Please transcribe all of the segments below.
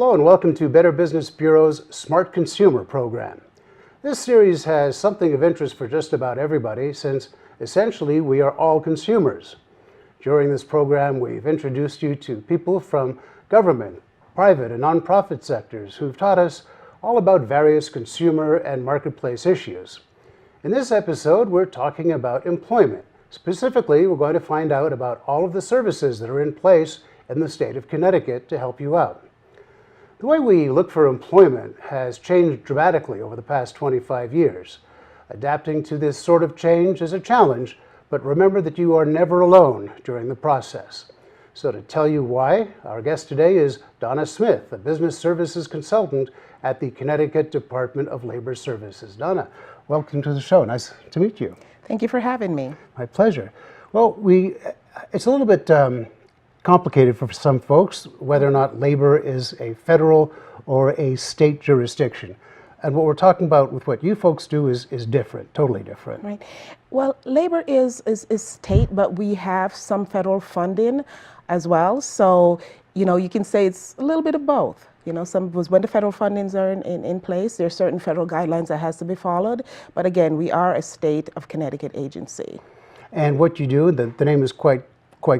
Hello and welcome to Better Business Bureau's Smart Consumer program. This series has something of interest for just about everybody since essentially we are all consumers. During this program we've introduced you to people from government, private and nonprofit sectors who've taught us all about various consumer and marketplace issues. In this episode we're talking about employment. Specifically, we're going to find out about all of the services that are in place in the state of Connecticut to help you out. The way we look for employment has changed dramatically over the past 25 years. Adapting to this sort of change is a challenge, but remember that you are never alone during the process. So to tell you why, our guest today is Donna Smith, a business services consultant at the Connecticut Department of Labor Services. Donna, welcome to the show. Nice to meet you. Thank you for having me. My pleasure. Well, it's a little bit complicated for some folks whether or not labor is a federal or a state jurisdiction. And what we're talking about with what you folks do is different, totally different. Right. Well, labor is state, but we have some federal funding as well. So, you can say it's a little bit of both. When the federal fundings are in place, there are certain federal guidelines that has to be followed. But again, we are a state of Connecticut agency. And what you do, the name is quite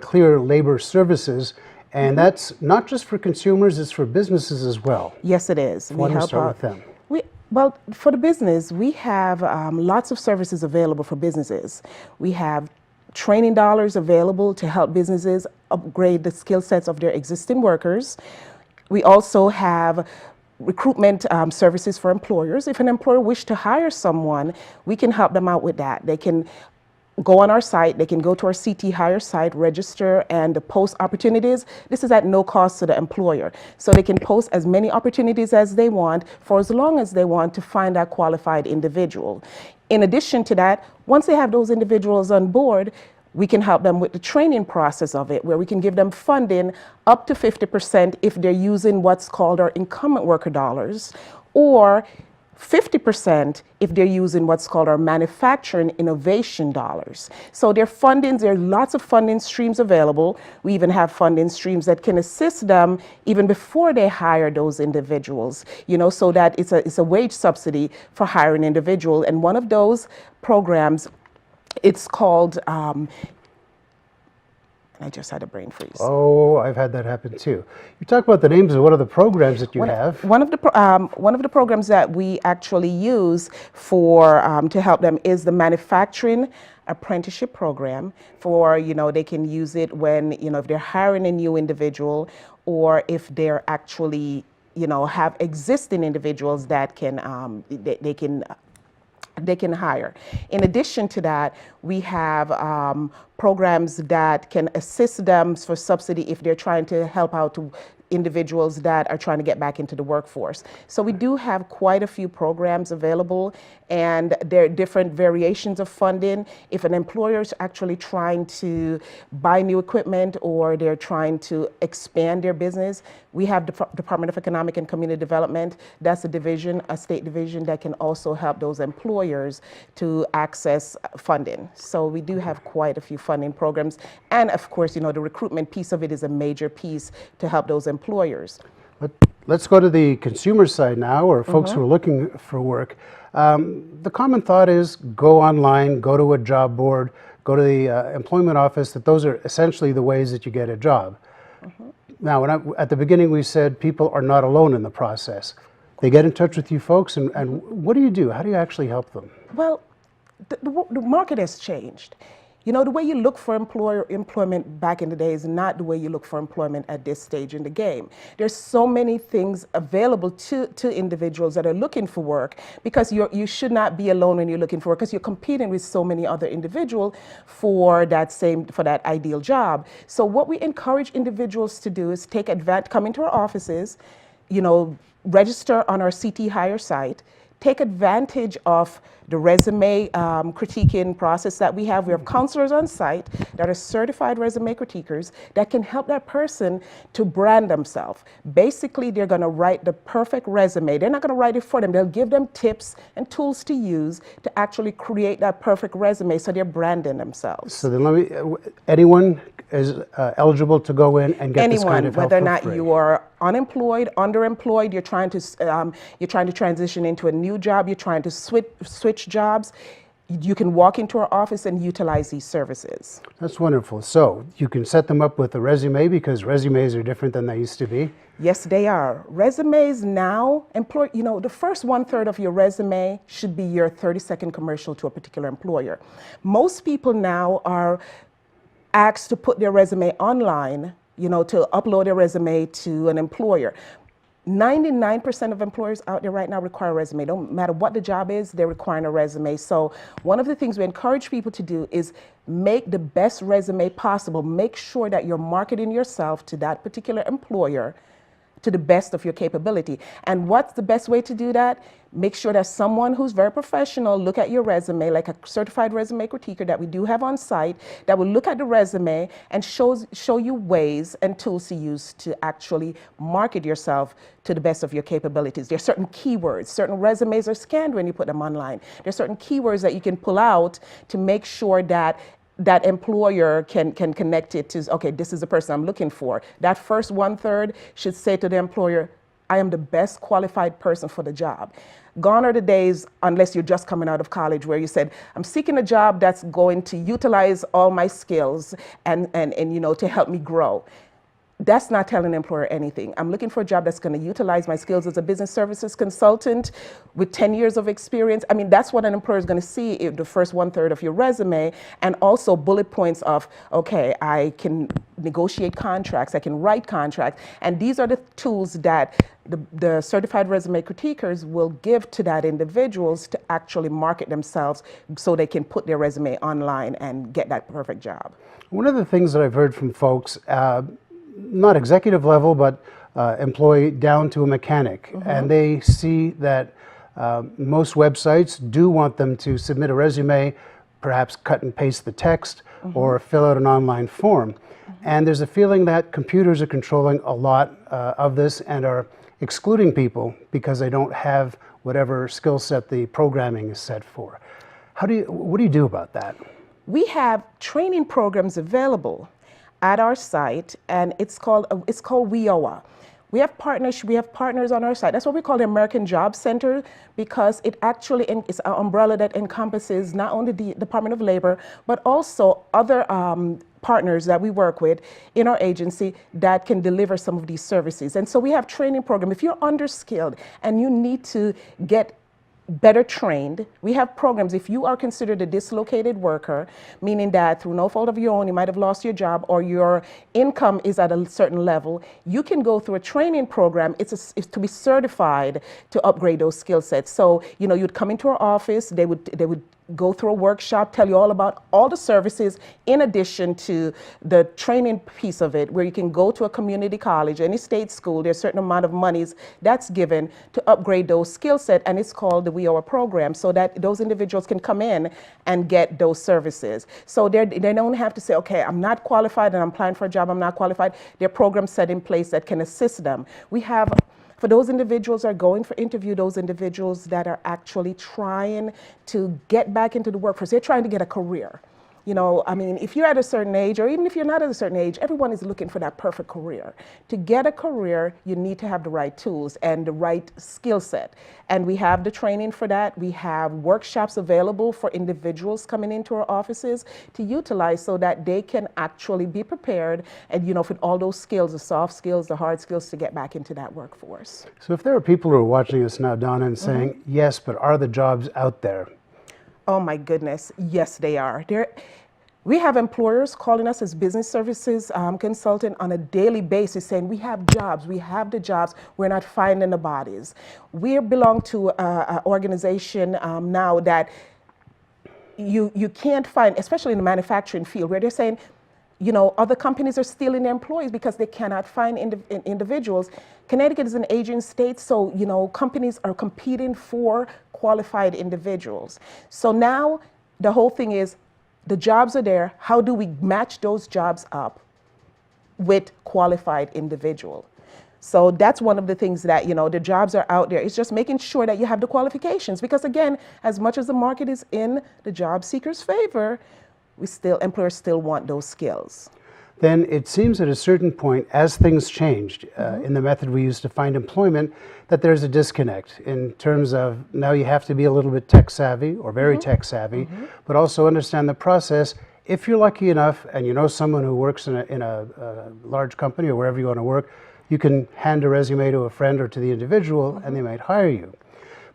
clear, Labor Services, and that's not just for consumers, it's for businesses as well. Yes, it is. Why don't we start with them? Well, for the business, we have lots of services available for businesses. We have training dollars available to help businesses upgrade the skill sets of their existing workers. We also have recruitment services for employers. If an employer wishes to hire someone, we can help them out with that. They can go on our site, they can go to our CT Hire site, register, and post opportunities. This is at no cost to the employer. So they can post as many opportunities as they want for as long as they want to find that qualified individual. In addition to that, once they have those individuals on board, we can help them with the training process of it, where we can give them funding up to 50% if they're using what's called our incumbent worker dollars, or 50% if they're using what's called our manufacturing innovation dollars. So there are lots of funding streams available. We even have funding streams that can assist them even before they hire those individuals, so that it's a wage subsidy for hiring an individual. And one of those programs, it's called, I just had a brain freeze. Oh, I've had that happen too. You talk about the names of what are the programs that you have? One of the programs that we actually use to help them is the manufacturing apprenticeship program. They can use it when if they're hiring a new individual, or if they're actually have existing individuals that they can hire. In addition to that, we have programs that can assist them for subsidy if they're trying to help out individuals that are trying to get back into the workforce. So we do have quite a few programs available, and there are different variations of funding. If an employer is actually trying to buy new equipment or they're trying to expand their business, we have the Department of Economic and Community Development. That's a state division that can also help those employers to access funding. So we do have quite a few funding programs. And of course, the recruitment piece of it is a major piece to help those employers. Let's go to the consumer side now, or folks who are looking for work. The common thought is go online, go to a job board, go to the employment office, that those are essentially the ways that you get a job. Now, at the beginning we said people are not alone in the process. They get in touch with you folks, and what do you do? How do you actually help them? Well, the market has changed. The way you look for employment back in the day is not the way you look for employment at this stage in the game. There's so many things available to individuals that are looking for work, because you should not be alone when you're looking for work, because you're competing with so many other individuals for that ideal job. So what we encourage individuals to do is come into our offices, register on our CT Hire site, take advantage of the resume critiquing process that we have. We have counselors on site that are certified resume critiquers that can help that person to brand themselves. Basically, they're going to write the perfect resume. They're not going to write it for them. They'll give them tips and tools to use to actually create that perfect resume, so they're branding themselves. So then anyone is eligible to go in and get this kind of help whether or for not free. you are unemployed, underemployed, you're trying to transition into a new job, you're trying to switch jobs, you can walk into our office and utilize these services. That's wonderful. So you can set them up with a resume, because resumes are different than they used to be. Yes, they are. Resumes now, the first 1/3 of your resume should be your 30-second commercial to a particular employer. Most people now are asked to put their resume online, to upload their resume to an employer. 99% of employers out there right now require a resume. Don't matter what the job is, they're requiring a resume. So one of the things we encourage people to do is make the best resume possible. Make sure that you're marketing yourself to that particular employer to the best of your capability. And what's the best way to do that? Make sure that someone who's very professional look at your resume, like a certified resume critiquer that we do have on site, that will look at the resume and show you ways and tools to use to actually market yourself to the best of your capabilities. There are certain keywords. Certain resumes are scanned when you put them online. There are certain keywords that you can pull out to make sure that that employer can connect it to, okay, this is the person I'm looking for. That first 1/3 should say to the employer, I am the best qualified person for the job. Gone are the days, unless you're just coming out of college, where you said, I'm seeking a job that's going to utilize all my skills and to help me grow. That's not telling an employer anything. I'm looking for a job that's going to utilize my skills as a business services consultant with 10 years of experience. I mean, that's what an employer is going to see in the first 1/3 of your resume, and also bullet points of, okay, I can negotiate contracts, I can write contracts, and these are the tools that the certified resume critiquers will give to that individuals to actually market themselves so they can put their resume online and get that perfect job. One of the things that I've heard from folks, not executive level, but employee down to a mechanic, and they see that most websites do want them to submit a resume, perhaps cut and paste the text, or fill out an online form. And there's a feeling that computers are controlling a lot of this and are excluding people because they don't have whatever skill set the programming is set for. What do you do about that? We have training programs available at our site, and it's called WIOA. We have partners on our site. That's what we call the American Job Center, because it actually is an umbrella that encompasses not only the Department of Labor, but also other partners that we work with in our agency that can deliver some of these services. And so we have training program. If you're underskilled and you need to get better trained, we have programs. If you are considered a dislocated worker, meaning that through no fault of your own, you might have lost your job or your income is at a certain level, you can go through a training program. It's to be certified to upgrade those skill sets. So, you'd come into our office, they would go through a workshop, tell you all about all the services in addition to the training piece of it, where you can go to a community college, any state school. There's a certain amount of monies that's given to upgrade those skill set, and it's called the WIOA program, so that those individuals can come in and get those services. So they don't have to say, okay, I'm not qualified and I'm applying for a job, I'm not qualified. There are programs set in place that can assist them. We have, for those individuals that are going for interview, those individuals that are actually trying to get back into the workforce, they're trying to get a career. If you're at a certain age, or even if you're not at a certain age, everyone is looking for that perfect career. To get a career, you need to have the right tools and the right skill set. And we have the training for that. We have workshops available for individuals coming into our offices to utilize, so that they can actually be prepared and, for all those skills, the soft skills, the hard skills, to get back into that workforce. So if there are people who are watching us now, Donna, and saying, yes, but are the jobs out there? Oh my goodness, yes they are. We have employers calling us as business services consultant on a daily basis saying, we have jobs, we have the jobs, we're not finding the bodies. We belong to an organization now that you can't find, especially in the manufacturing field, where they're saying, Other companies are stealing their employees because they cannot find individuals. Connecticut is an aging state, so companies are competing for qualified individuals. So now the whole thing is, the jobs are there. How do we match those jobs up with qualified individual? So that's one of the things that, the jobs are out there. It's just making sure that you have the qualifications, because again, as much as the market is in the job seeker's favor, employers still want those skills. Then it seems at a certain point, as things changed in the method we use to find employment, that there's a disconnect in terms of now you have to be a little bit tech savvy or very tech savvy, but also understand the process. If you're lucky enough and you know someone who works in a large company or wherever you want to work, you can hand a resume to a friend or to the individual and they might hire you.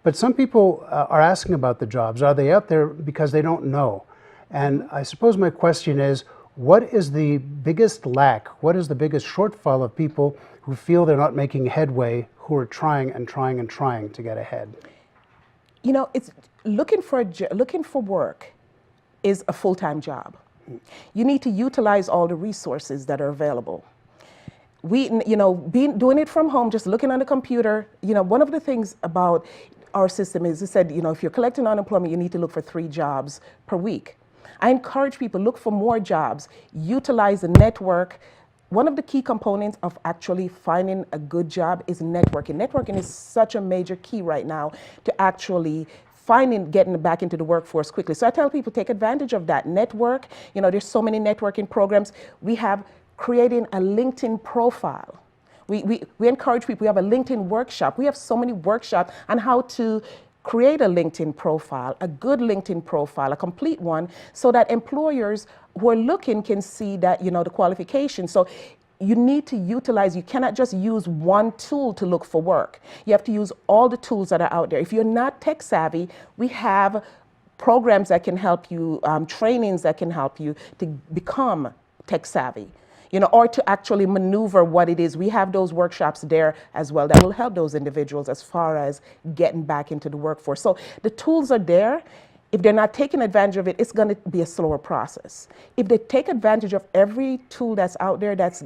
But some people are asking about the jobs. Are they out there because they don't know? And I suppose my question is, what is the biggest lack? What is the biggest shortfall of people who feel they're not making headway, who are trying and trying and trying to get ahead? It's looking for work is a full-time job. You need to utilize all the resources that are available. Doing it from home, just looking on the computer, one of the things about our system is, it said, if you're collecting unemployment, you need to look for 3 jobs per week. I encourage people, look for more jobs, utilize the network. One of the key components of actually finding a good job is networking. Networking is such a major key right now to actually getting back into the workforce quickly. So I tell people, take advantage of that network. There's so many networking programs. We have creating a LinkedIn profile. We encourage people, we have a LinkedIn workshop. We have so many workshops on how to create a LinkedIn profile, a good LinkedIn profile, a complete one, so that employers who are looking can see that, the qualifications. So you need to utilize, you cannot just use one tool to look for work. You have to use all the tools that are out there. If you're not tech savvy, we have programs that can help you, trainings that can help you to become tech savvy. Or to actually maneuver what it is. We have those workshops there as well that will help those individuals as far as getting back into the workforce. So the tools are there. If they're not taking advantage of it, it's going to be a slower process. If they take advantage of every tool that's out there, that's,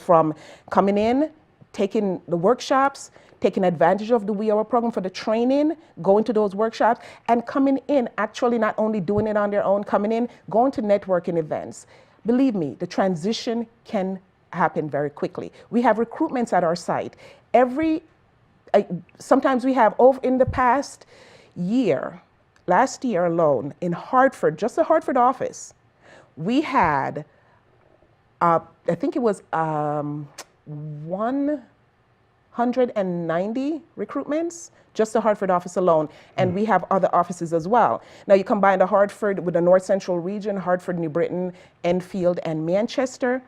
from coming in, taking the workshops, taking advantage of the We Are program for the training, going to those workshops, and coming in, actually not only doing it on their own, coming in, going to networking events. Believe me, the transition can happen very quickly. We have recruitments at our site. Sometimes we have, in the past year, last year alone, in Hartford, just the Hartford office, we had, I think it was 190 recruitments, just the Hartford office alone, and we have other offices as well. Now you combine the Hartford with the North Central region, Hartford, New Britain, Enfield, and Manchester,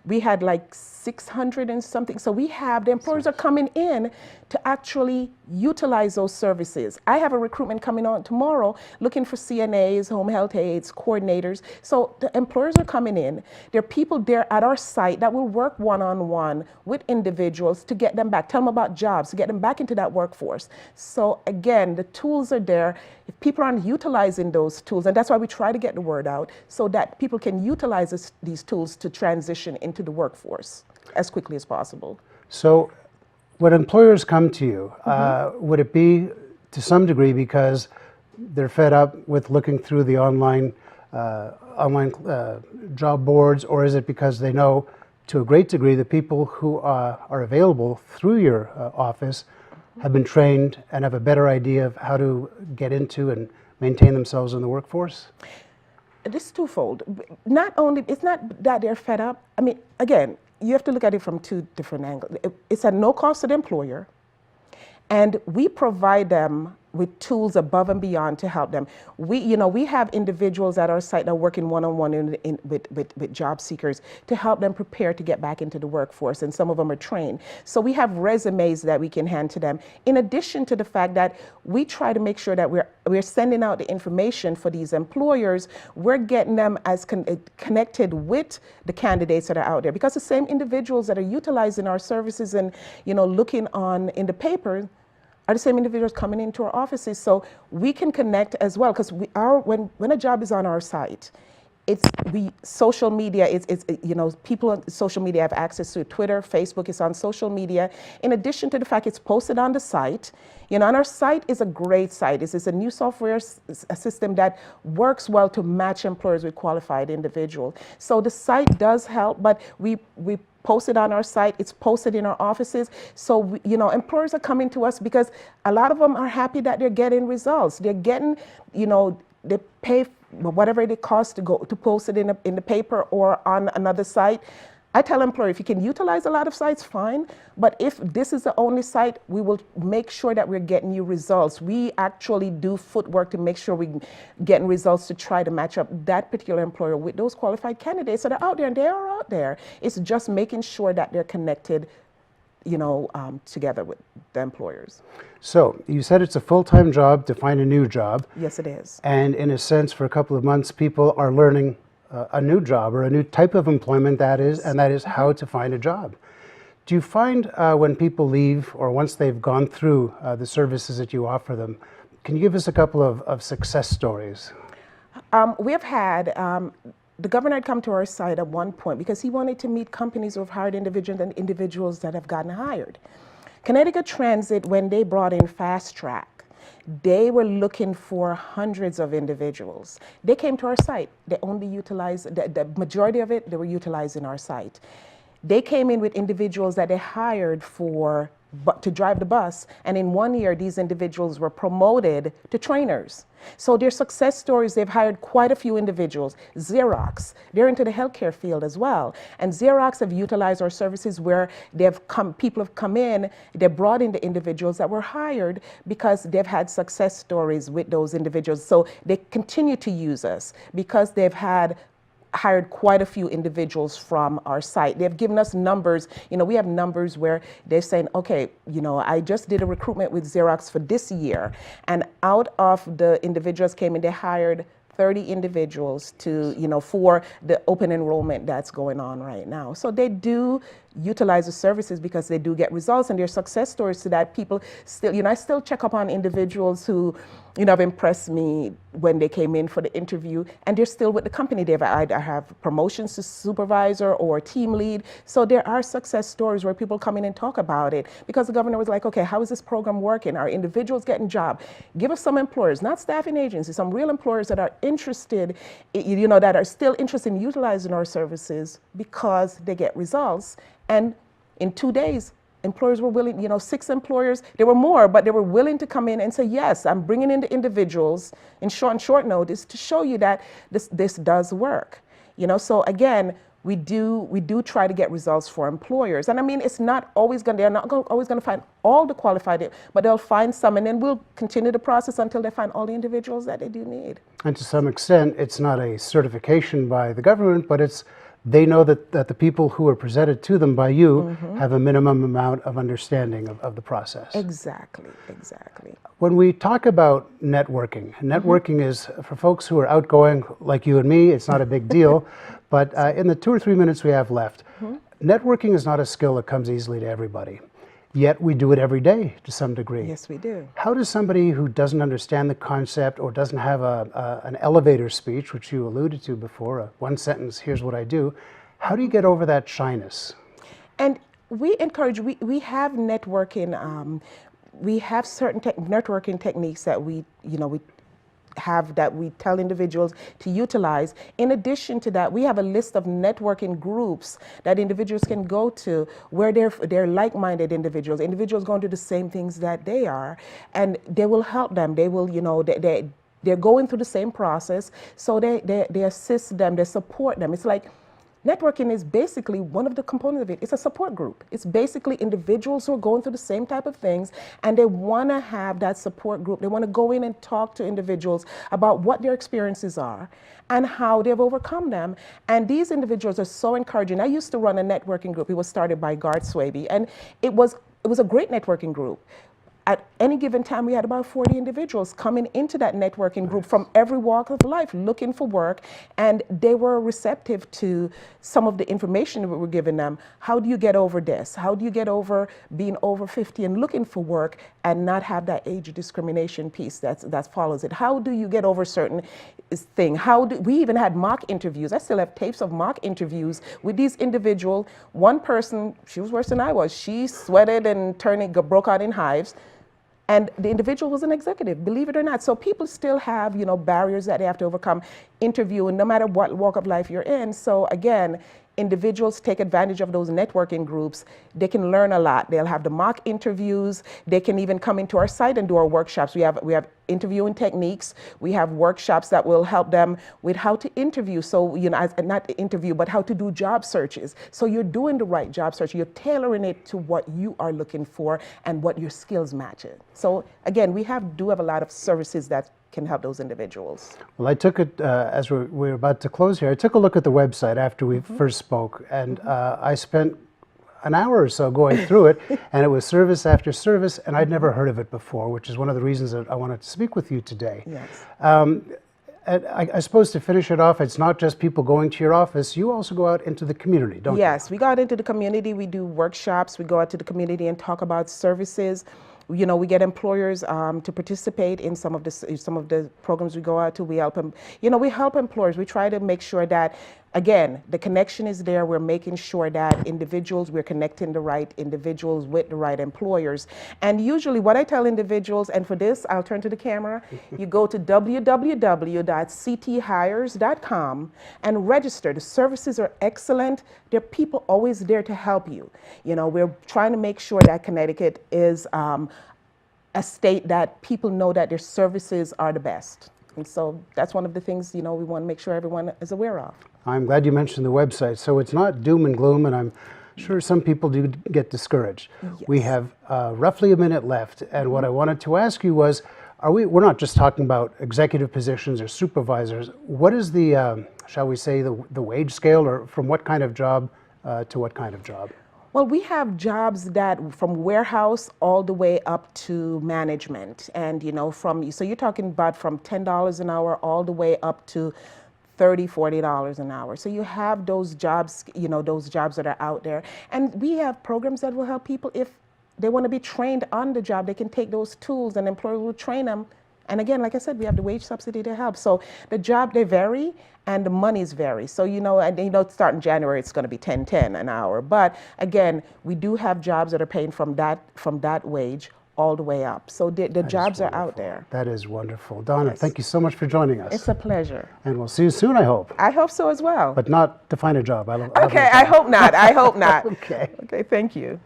we had like 600 and something. So we have, the employers are coming in to actually utilize those services. I have a recruitment coming on tomorrow looking for CNAs, home health aides, coordinators. So the employers are coming in. There are people there at our site that will work one-on-one with individuals to get them back, tell them about jobs, to get them back into that workforce. So again, the tools are there. If people aren't utilizing those tools, and that's why we try to get the word out so that people can utilize these tools to transition into the workforce as quickly as possible. So when employers come to you, would it be to some degree because they're fed up with looking through the online job boards, or is it because they know to a great degree the people who are available through your office have been trained and have a better idea of how to get into and maintain themselves in the workforce? This is twofold. Not only, it's not that they're fed up. I mean, again, you have to look at it from two different angles. It's at no cost to the employer, and we provide them with tools above and beyond to help them. We have individuals at our site that are working one-on-one with job seekers to help them prepare to get back into the workforce, and some of them are trained. So we have resumes that we can hand to them. In addition to the fact that we try to make sure that we're sending out the information for these employers, we're getting them as connected with the candidates that are out there, because the same individuals that are utilizing our services and looking in the paper are the same individuals coming into our offices. So we can connect as well, because when a job is on our site, social media, people on social media have access to Twitter, Facebook. It's on social media. In addition to the fact it's posted on the site, and our site is a great site. It's a new software a system that works well to match employers with qualified individuals. So the site does help, but we post it on our site. It's posted in our offices. So, employers are coming to us because a lot of them are happy that they're getting results. They're getting, they pay whatever it costs to post it in the paper or on another site. I tell employers, if you can utilize a lot of sites, fine. But if this is the only site, we will make sure that we're getting you results. We actually do footwork to make sure we're getting results to try to match up that particular employer with those qualified candidates that are out there, and they are out there. It's just making sure that they're connected, together with the employers. So you said it's a full-time job to find a new job. Yes, it is. And in a sense, for a couple of months, people are learning a new job or a new type of employment, that is, and that is how to find a job. Do you find when people leave or once they've gone through the services that you offer them, can you give us a couple of success stories? We have had, the governor had come to our site at one point because he wanted to meet companies who have hired individuals and individuals that have gotten hired. Connecticut Transit, when they brought in Fast Track, they were looking for hundreds of individuals. They came to our site. They only utilized, the majority of it, they were utilizing our site. They came in with individuals that they hired to drive the bus, and in 1 year, these individuals were promoted to trainers. So their success stories, they've hired quite a few individuals. Xerox, they're into the healthcare field as well. And Xerox have utilized our services where people have come in, they brought in the individuals that were hired because they've had success stories with those individuals. So they continue to use us because they've hired quite a few individuals from our site. They've given us numbers. We have numbers where they're saying, okay, I just did a recruitment with Xerox for this year, and out of the individuals came in, they hired 30 individuals for the open enrollment that's going on right now. So they do utilize the services because they do get results, and their success stories to that people still, I still check up on individuals who, have impressed me when they came in for the interview, and they're still with the company. They've either have promotions to supervisor or team lead. So there are success stories where people come in and talk about it because the governor was like, okay, how is this program working? Are individuals getting jobs? Give us some employers, not staffing agencies, some real employers that are interested, that are still interested in utilizing our services because they get results. And in 2 days, employers were willing, 6 employers, there were more, but they were willing to come in and say, yes, I'm bringing in the individuals in short notice to show you that this does work. So again, we do try to get results for employers. And I mean, they're not always going to find all the qualified, but they'll find some, and then we'll continue the process until they find all the individuals that they do need. And to some extent, it's not a certification by the government, but they know that the people who are presented to them by you have a minimum amount of understanding of the process. Exactly. When we talk about networking is, for folks who are outgoing like you and me, it's not a big deal, but in the 2 or 3 minutes we have left, networking is not a skill that comes easily to everybody. Yet we do it every day to some degree. Yes, we do. How does somebody who doesn't understand the concept or doesn't have an elevator speech, which you alluded to before, one sentence, here's what I do, how do you get over that shyness? And we encourage, we have networking, we have certain networking techniques that we tell individuals to utilize. In addition to that, we have a list of networking groups that individuals can go to where they're like-minded individuals going to do the same things that they are, and they will help them. They will, they're going through the same process, so they assist them, they support them. It's like networking is basically one of the components of it. It's a support group. It's basically individuals who are going through the same type of things, and they want to have that support group. They want to go in and talk to individuals about what their experiences are and how they've overcome them. And these individuals are so encouraging. I used to run a networking group. It was started by Gart Swaby, and it was a great networking group. at any given time, we had about 40 individuals coming into that networking group from every walk of life looking for work, and they were receptive to some of the information that we were giving them. How do you get over this? How do you get over being over 50 and looking for work and not have that age discrimination piece that follows it? How do you get over certain thing? We even had mock interviews. I still have tapes of mock interviews with these individuals. One person, she was worse than I was. She sweated and broke out in hives. And the individual was an executive, believe it or not. So people still have, barriers that they have to overcome interviewing, no matter what walk of life you're in. So again, individuals take advantage of those networking groups. They can learn a lot. They'll have the mock interviews. They can even come into our site and do our workshops. We have interviewing techniques. We have workshops that will help them with how to interview. So, not interview, but how to do job searches. So you're doing the right job search. You're tailoring it to what you are looking for and what your skills match it. So again, we do have a lot of services that can help those individuals. Well, I took it, as we're about to close here, I took a look at the website after we first spoke, and I spent an hour or so going through it, and it was service after service, and I'd never heard of it before, which is one of the reasons that I wanted to speak with you today. Yes. And I suppose to finish it off, it's not just people going to your office, you also go out into the community, don't you? Yes, we go out into the community, we do workshops, we go out to the community and talk about services. We get employers to participate in some of the programs we go out to. We help them. We help employers. We try to make sure that, again, the connection is there. We're making sure that we're connecting the right individuals with the right employers. And usually what I tell individuals, and for this, I'll turn to the camera, you go to www.cthires.com and register. The services are excellent. There are people always there to help you. We're trying to make sure that Connecticut is a state that people know that their services are the best. And so that's one of the things, we want to make sure everyone is aware of. I'm glad you mentioned the website. So it's not doom and gloom, and I'm sure some people do get discouraged. Yes. We have roughly a minute left, and what I wanted to ask you was, we're not just talking about executive positions or supervisors. What is the, shall we say, the wage scale, or from what kind of job to what kind of job? Well, we have jobs that from warehouse all the way up to management. And, so you're talking about from $10 an hour all the way up to $30, $40 an hour. So you have those jobs, those jobs that are out there. And we have programs that will help people if they want to be trained on the job. They can take those tools and employers will train them. And again, like I said, we have the wage subsidy to help. So the job, they vary and the monies vary. So, starting January, it's going to be $10.10 an hour. But again, we do have jobs that are paying from that wage all the way up. So the jobs are out there. That is wonderful. Donna, Yes. Thank you so much for joining us. It's a pleasure. And we'll see you soon, I hope. I hope so as well. But not to find a job. Okay, I hope not. I hope not. Okay. Okay, thank you.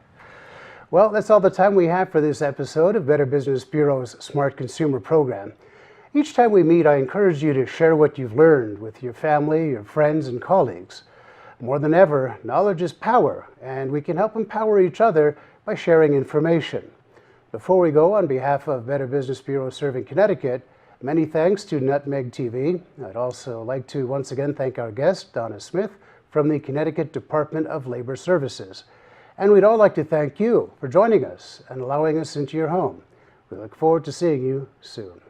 Well, that's all the time we have for this episode of Better Business Bureau's Smart Consumer Program. Each time we meet, I encourage you to share what you've learned with your family, your friends, and colleagues. More than ever, knowledge is power, and we can help empower each other by sharing information. Before we go, on behalf of Better Business Bureau Serving Connecticut, many thanks to Nutmeg TV. I'd also like to once again thank our guest, Donna Smith, from the Connecticut Department of Labor Services. And we'd all like to thank you for joining us and allowing us into your home. We look forward to seeing you soon.